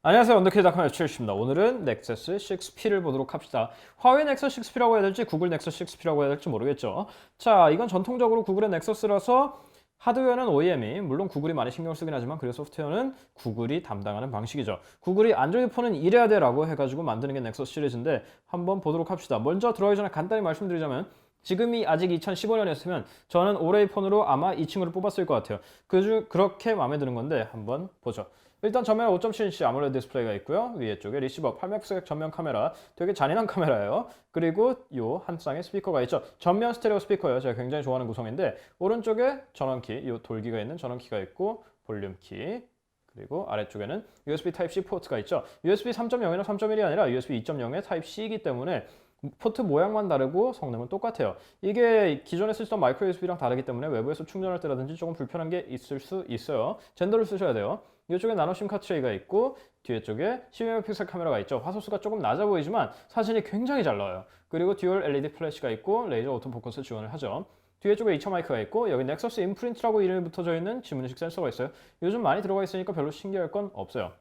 안녕하세요. 언더키드닷컴의 최일수입니다. 오늘은 넥서스 6P를 보도록 합시다. 화웨이 넥서스 6P라고 해야 될지 구글 넥서스 6P라고 해야 될지 모르겠죠. 자, 이건 전통적으로 구글의 넥서스라서 하드웨어는 OEM이, 물론 구글이 많이 신경 쓰긴 하지만 그래서 소프트웨어는 구글이 담당하는 방식이죠. 구글이 안드로이드 폰은 이래야 돼 라고 해가지고 만드는 게 넥서스 시리즈인데 한번 보도록 합시다. 먼저 들어가기 전에 간단히 말씀드리자면 지금이 아직 2015년이었으면 저는 올해의 폰으로 아마 이 친구를 뽑았을 것 같아요. 그렇게 마음에 드는 건데 한번 보죠. 일단 전면에 5.7인치 아몰레드 디스플레이가 있고요. 위에 쪽에 리시버 8메가픽셀 전면 카메라, 되게 잔인한 카메라예요. 그리고 요 한 쌍의 스피커가 있죠. 전면 스테레오 스피커예요. 제가 굉장히 좋아하는 구성인데 오른쪽에 전원키, 요 돌기가 있는 전원키가 있고 볼륨 키, 그리고 아래쪽에는 USB Type-C 포트가 있죠. USB 3.0이나 3.1이 아니라 USB 2.0의 Type-C이기 때문에 포트 모양만 다르고 성능은 똑같아요. 이게 기존에 쓰던 마이크로 USB랑 다르기 때문에 외부에서 충전할 때라든지 조금 불편한 게 있을 수 있어요. 젠더를 쓰셔야 돼요. 이쪽에 나노심 카트 트레이가 있고 뒤에 쪽에 12메가픽셀 카메라가 있죠. 화소수가 조금 낮아 보이지만 사진이 굉장히 잘 나와요. 그리고 듀얼 LED 플래시가 있고 레이저 오토포커스 지원을 하죠. 뒤에 쪽에 2차 마이크가 있고 여기 넥서스 인프린트라고 이름이 붙어져 있는 지문인식 센서가 있어요. 요즘 많이 들어가 있으니까 별로 신기할 건 없어요.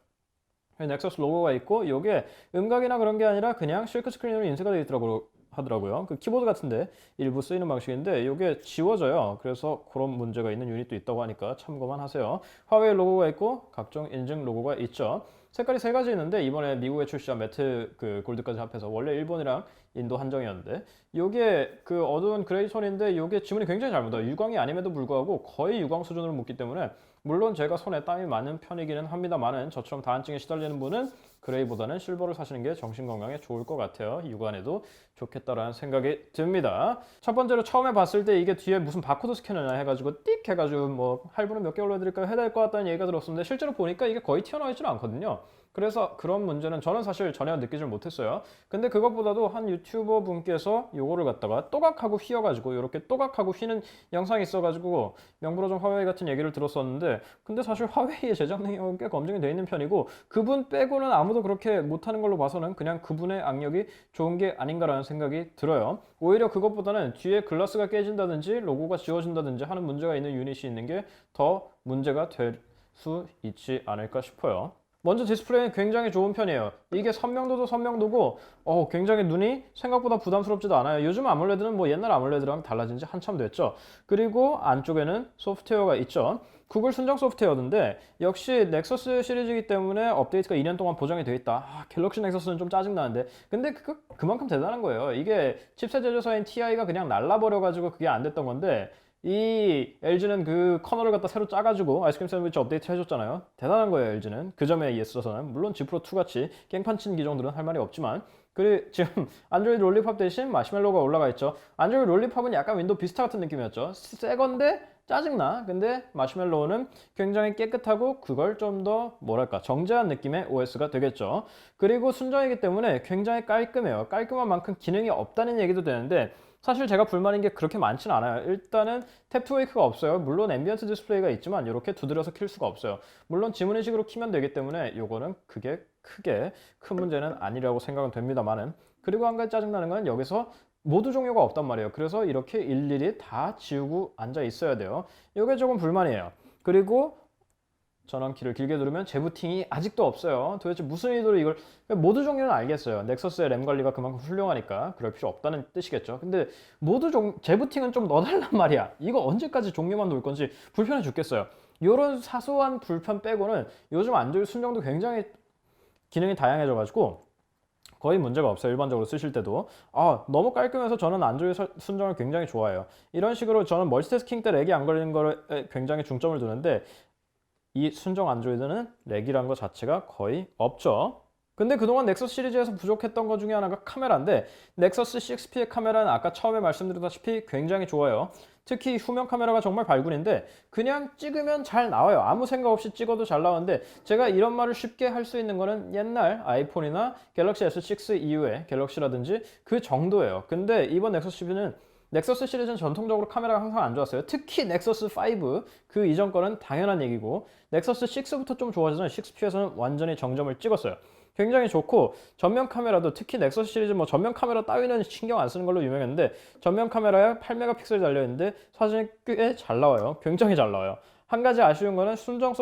넥서스 로고가 있고 이게 음각이나 그런 게 아니라 그냥 실크 스크린으로 인쇄가 되어 있더라고요. 하더라고요. 그 키보드 같은데 일부 쓰이는 방식인데 이게 지워져요. 그래서 그런 문제가 있는 유닛도 있다고 하니까 참고만 하세요. 화웨이 로고가 있고 각종 인증 로고가 있죠. 색깔이 세 가지 있는데 이번에 미국에 출시한 매트 그 골드까지 합해서 원래 일본이랑 인도 한정이었는데 요게 그 어두운 그레이 톤인데 요게 지문이 굉장히 잘 묻어요. 유광이 아님에도 불구하고 거의 유광 수준으로 묻기 때문에 물론 제가 손에 땀이 많은 편이기는 합니다만은 저처럼 다한증에 시달리는 분은 그레이보다는 실버를 사시는 게 정신건강에 좋을 것 같아요. 육안에도 좋겠다라는 생각이 듭니다. 첫 번째로 처음에 봤을 때 이게 뒤에 무슨 바코드 스캐너냐 해가지고 띡 해가지고 뭐 할부는 몇 개월로 해드릴까요? 해야 될 것 같다는 얘기가 들었었는데 실제로 보니까 이게 거의 튀어나와 있지는 않거든요. 그래서 그런 문제는 저는 사실 전혀 느끼질 못했어요. 근데 그것보다도 한 유튜버 분께서 요거를 갖다가 또각하고 휘어가지고 이렇게 또각하고 휘는 영상이 있어가지고 명불허전 화웨이 같은 얘기를 들었었는데 근데 사실 화웨이의 제작 능력은 꽤 검증이 돼 있는 편이고 그분 빼고는 아무도 그렇게 못하는 걸로 봐서는 그냥 그분의 악력이 좋은 게 아닌가라는 생각이 들어요. 오히려 그것보다는 뒤에 글라스가 깨진다든지 로고가 지워진다든지 하는 문제가 있는 유닛이 있는 게 더 문제가 될 수 있지 않을까 싶어요. 먼저 디스플레이는 굉장히 좋은 편이에요. 이게 선명도도 선명도고 굉장히 눈이 생각보다 부담스럽지도 않아요. 요즘 아몰레드는 뭐 옛날 아몰레드랑 달라진 지 한참 됐죠. 그리고 안쪽에는 소프트웨어가 있죠. 구글 순정 소프트웨어인데 역시 넥서스 시리즈이기 때문에 업데이트가 2년 동안 보장이 되어 있다. 갤럭시 넥서스는 좀 짜증나는데 근데 그만큼 대단한 거예요. 이게 칩셋 제조사인 TI가 그냥 날라버려가지고 그게 안 됐던 건데 이 LG는 그 커널을 갖다 새로 짜가지고 아이스크림 샌드위치 업데이트 해줬잖아요. 대단한 거예요, LG는. 그 점에 있어서는. 물론 G 프로 2 같이 깽판 친 기종들은 할 말이 없지만 그리고 지금 안드로이드 롤리팝 대신 마시멜로가 올라가 있죠. 안드로이드 롤리팝은 약간 윈도우 비스타 같은 느낌이었죠. 새 건데 짜증나. 근데 마시멜로우는 굉장히 깨끗하고 그걸 좀 더 뭐랄까 정제한 느낌의 OS가 되겠죠. 그리고 순정이기 때문에 굉장히 깔끔해요. 깔끔한 만큼 기능이 없다는 얘기도 되는데 사실 제가 불만인 게 그렇게 많지는 않아요. 일단은 탭2 웨이크가 없어요. 물론 앰비언트 디스플레이가 있지만 이렇게 두드려서 킬 수가 없어요. 물론 지문인식으로 키면 되기 때문에 요거는 그게 크게 큰 문제는 아니라고 생각은 됩니다만은 그리고 한 가지 짜증나는 건 여기서 모드 종료가 없단 말이에요. 그래서 이렇게 일일이 다 지우고 앉아 있어야 돼요. 이게 조금 불만이에요. 그리고 전원키를 길게 누르면 재부팅이 아직도 없어요. 도대체 무슨 의도로 이걸 모드 종료는 알겠어요. 넥서스의 램 관리가 그만큼 훌륭하니까 그럴 필요 없다는 뜻이겠죠. 근데 재부팅은 좀 넣어달란 말이야. 이거 언제까지 종료만 놓을 건지 불편해 죽겠어요. 이런 사소한 불편 빼고는 요즘 안드로이드 순정도 굉장히 기능이 다양해져가지고 거의 문제가 없어요. 일반적으로 쓰실 때도. 너무 깔끔해서 저는 안드로이드 순정을 굉장히 좋아해요. 이런 식으로 저는 멀티태스킹 때 렉이 안 걸리는 거에 굉장히 중점을 두는데 이 순정 안드로이드는 렉이란 것 자체가 거의 없죠. 근데 그동안 넥서스 시리즈에서 부족했던 것 중에 하나가 카메라인데 넥서스 6P의 카메라는 아까 처음에 말씀드렸다시피 굉장히 좋아요. 특히 후면 카메라가 정말 발군인데 그냥 찍으면 잘 나와요. 아무 생각 없이 찍어도 잘 나오는데 제가 이런 말을 쉽게 할 수 있는 거는 옛날 아이폰이나 갤럭시 S6 이후에 갤럭시라든지 그 정도예요. 근데 이번 넥서스 10는 넥서스 시리즈는 전통적으로 카메라가 항상 안 좋았어요. 특히 넥서스 5 그 이전 거는 당연한 얘기고 넥서스 6부터 좀 좋아져서 6P에서는 완전히 정점을 찍었어요. 굉장히 좋고 전면 카메라도 특히 넥서스 시리즈 뭐 전면 카메라 따위는 신경 안 쓰는 걸로 유명했는데 전면 카메라에 8메가픽셀 달려있는데 사진이 꽤 잘 나와요. 굉장히 잘 나와요. 한 가지 아쉬운 거는 순정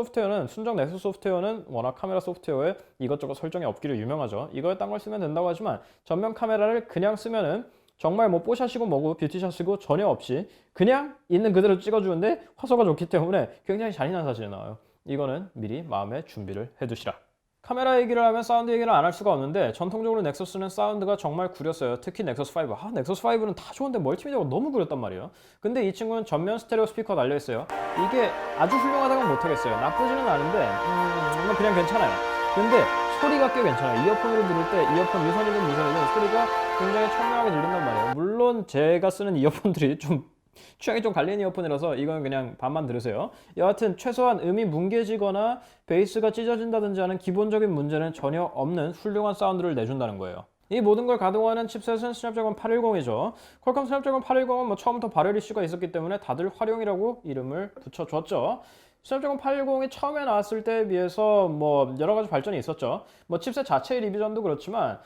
넥서스 소프트웨어는 워낙 카메라 소프트웨어에 이것저것 설정이 없기로 유명하죠. 이거에 딴 걸 쓰면 된다고 하지만 전면 카메라를 그냥 쓰면은 정말 뭐 뽀샷이고 뭐고 뷰티샷이고 전혀 없이 그냥 있는 그대로 찍어주는데 화소가 좋기 때문에 굉장히 잔인한 사진이 나와요. 이거는 미리 마음의 준비를 해두시라. 카메라 얘기를 하면 사운드 얘기를 안 할 수가 없는데 전통적으로 넥서스는 사운드가 정말 구렸어요. 특히 넥서스 5. 넥서스 5는 다 좋은데 멀티미디어가 너무 구렸단 말이에요. 근데 이 친구는 전면 스테레오 스피커 달려있어요. 이게 아주 훌륭하다고는 못하겠어요. 나쁘지는 않은데 그냥 괜찮아요. 근데 소리가 꽤 괜찮아요. 이어폰으로 들을 때 이어폰 유선이든 무선이든 소리가 굉장히 청명하게 들린단 말이에요. 물론 제가 쓰는 이어폰들이 좀 취향이 좀 갈리는 이어폰이라서 이건 그냥 반만 들으세요. 여하튼 최소한 음이 뭉개지거나 베이스가 찢어진다든지 하는 기본적인 문제는 전혀 없는 훌륭한 사운드를 내준다는 거예요. 이 모든 걸 가동하는 칩셋은 스냅드래곤 810이죠. 퀄컴 스냅드래곤 810은 뭐 처음부터 발열 이슈가 있었기 때문에 다들 활용이라고 이름을 붙여줬죠. 스냅드래곤 810이 처음에 나왔을 때에 비해서 뭐 여러 가지 발전이 있었죠. 뭐 칩셋 자체의 리비전도 그렇지만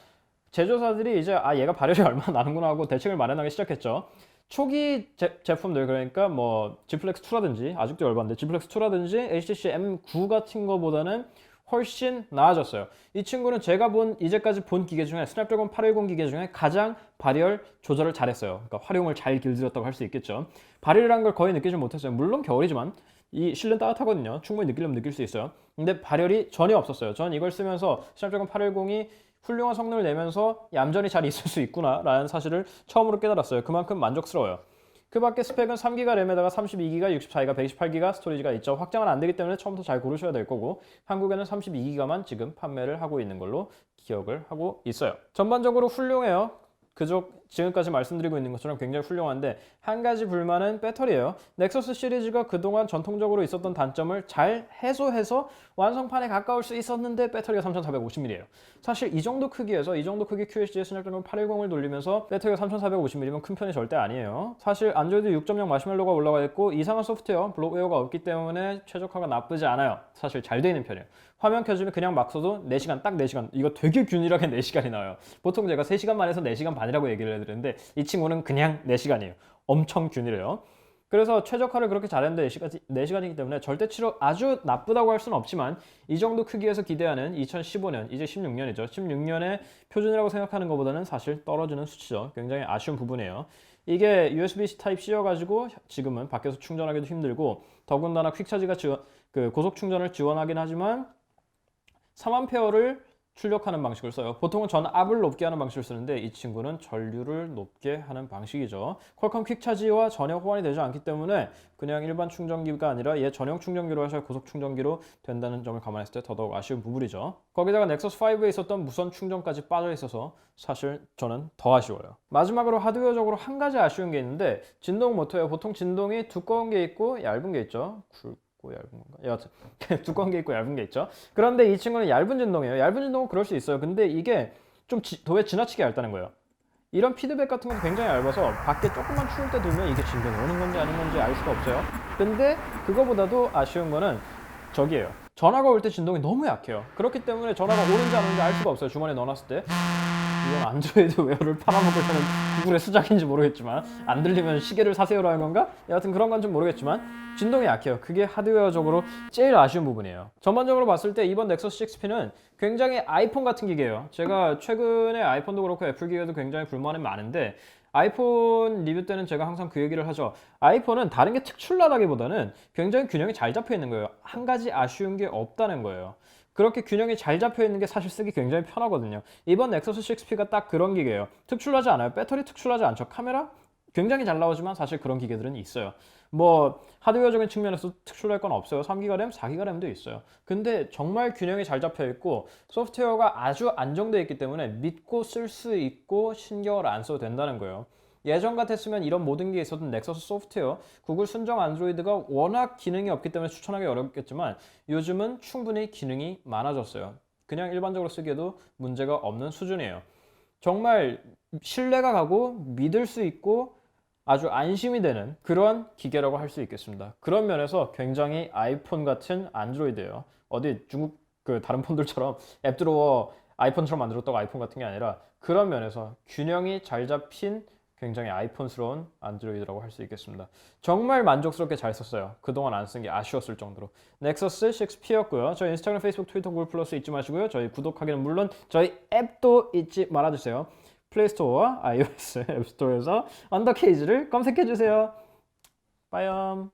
제조사들이 이제 얘가 발열이 얼마나 나는구나 하고 대책을 마련하기 시작했죠. 초기 제품들 그러니까 뭐 G플렉스 2라든지 아직도 열받는데 G플렉스 2라든지 HTC M9 같은 거보다는 훨씬 나아졌어요. 이 친구는 제가 이제까지 본 기계 중에 스냅드래곤 810 기계 중에 가장 발열 조절을 잘했어요. 그러니까 활용을 잘 길들였다고 할 수 있겠죠. 발열이란 걸 거의 느끼지 못했어요. 물론 겨울이지만 이 실내 따뜻하거든요. 충분히 느끼려면 느낄 수 있어요. 근데 발열이 전혀 없었어요. 전 이걸 쓰면서 스냅드래곤 810이 훌륭한 성능을 내면서 얌전히 잘 있을 수 있구나 라는 사실을 처음으로 깨달았어요. 그만큼 만족스러워요. 그 밖에 스펙은 3기가 램에다가 32기가, 64기가, 128기가 스토리지가 있죠. 확장은 안 되기 때문에 처음부터 잘 고르셔야 될 거고 한국에는 32기가만 지금 판매를 하고 있는 걸로 기억을 하고 있어요. 전반적으로 훌륭해요. 지금까지 말씀드리고 있는 것처럼 굉장히 훌륭한데 한 가지 불만은 배터리예요. 넥서스 시리즈가 그동안 전통적으로 있었던 단점을 잘 해소해서 완성판에 가까울 수 있었는데 배터리가 3450mAh예요. 사실 이 정도 크기에서 이 정도 크기 QHD 스냅드래곤 810을 돌리면서 배터리가 3450mAh면 큰 편이 절대 아니에요. 사실 안드로이드 6.0 마시멜로가 올라가 있고 이상한 소프트웨어, 블록웨어가 없기 때문에 최적화가 나쁘지 않아요. 사실 잘 돼 있는 편이에요. 화면 켜주면 그냥 막 써도 4시간, 딱 4시간. 이거 되게 균일하게 4시간이 나와요. 보통 제가 3시간 반에서 4시간 반이라고 얘기를 해드리는데 이 친구는 그냥 4시간이에요. 엄청 균일해요. 그래서 최적화를 그렇게 잘했는데 4시간이기 때문에 절대치로 아주 나쁘다고 할 수는 없지만 이 정도 크기에서 기대하는 2015년, 이제 16년이죠. 16년의 표준이라고 생각하는 것보다는 사실 떨어지는 수치죠. 굉장히 아쉬운 부분이에요. 이게 USB-C 타입C여가지고 지금은 밖에서 충전하기도 힘들고 더군다나 퀵차지가 고속 충전을 지원하긴 하지만 3A를 출력하는 방식을 써요. 보통은 전압을 높게 하는 방식을 쓰는데 이 친구는 전류를 높게 하는 방식이죠. 퀄컴 퀵차지와 전혀 호환이 되지 않기 때문에 그냥 일반 충전기가 아니라 얘 전용 충전기로 하셔야 고속 충전기로 된다는 점을 감안했을 때 더더욱 아쉬운 부분이죠. 거기다가 넥서스 5에 있었던 무선 충전까지 빠져 있어서 사실 저는 더 아쉬워요. 마지막으로 하드웨어적으로 한 가지 아쉬운 게 있는데 진동 모터예요. 보통 진동이 두꺼운 게 있고 얇은 게 있죠. 얇은 건가? 여하튼 두꺼운 게 있고 얇은 게 있죠. 그런데 이 친구는 얇은 진동이에요. 얇은 진동은 그럴 수 있어요. 근데 이게 좀 도에 지나치게 얇다는 거예요. 이런 피드백 같은 것도 굉장히 얇아서 밖에 조금만 추울 때 두면 이게 진동이 오는 건지 아닌 건지 알 수가 없어요. 근데 그거보다도 아쉬운 거는 저기예요. 전화가 올 때 진동이 너무 약해요. 그렇기 때문에 전화가 오는지 안 오는지 알 수가 없어요. 주머니에 넣어놨을 때. 이건 안드로이드 웨어를 팔아먹으려는 구글의 수작인지 모르겠지만 안 들리면 시계를 사세요라는 건가? 여하튼 그런 건 좀 모르겠지만 진동이 약해요. 그게 하드웨어적으로 제일 아쉬운 부분이에요. 전반적으로 봤을 때 이번 넥서스 6P는 굉장히 아이폰 같은 기계예요. 제가 최근에 아이폰도 그렇고 애플 기계도 굉장히 불만이 많은데 아이폰 리뷰 때는 제가 항상 그 얘기를 하죠. 아이폰은 다른 게 특출나다기보다는 굉장히 균형이 잘 잡혀 있는 거예요. 한 가지 아쉬운 게 없다는 거예요. 그렇게 균형이 잘 잡혀 있는 게 사실 쓰기 굉장히 편하거든요. 이번 넥서스 6P가 딱 그런 기계예요. 특출나지 않아요. 배터리 특출나지 않죠. 카메라 굉장히 잘 나오지만 사실 그런 기계들은 있어요. 뭐 하드웨어적인 측면에서 특출날 건 없어요. 3기가 램, 4기가 램도 있어요. 근데 정말 균형이 잘 잡혀 있고 소프트웨어가 아주 안정되어 있기 때문에 믿고 쓸 수 있고 신경을 안 써도 된다는 거예요. 예전 같았으면 이런 모든 게 있었던 넥서스 소프트웨어, 구글 순정 안드로이드가 워낙 기능이 없기 때문에 추천하기 어렵겠지만 요즘은 충분히 기능이 많아졌어요. 그냥 일반적으로 쓰기에도 문제가 없는 수준이에요. 정말 신뢰가 가고 믿을 수 있고 아주 안심이 되는 그런 기계라고 할 수 있겠습니다. 그런 면에서 굉장히 아이폰 같은 안드로이드예요. 어디 중국 다른 폰들처럼 앱드로어 아이폰처럼 만들었다고 아이폰 같은 게 아니라 그런 면에서 균형이 잘 잡힌 굉장히 아이폰스러운 안드로이드라고 할 수 있겠습니다. 정말 만족스럽게 잘 썼어요. 그동안 안 쓴 게 아쉬웠을 정도로. 넥서스 6P였고요. 저희 인스타그램, 페이스북, 트위터, 구글 플러스 잊지 마시고요. 저희 구독하기는 물론 저희 앱도 잊지 말아주세요. 플레이스토어와 iOS 앱스토어에서 언더케이지를 검색해주세요. 빠염.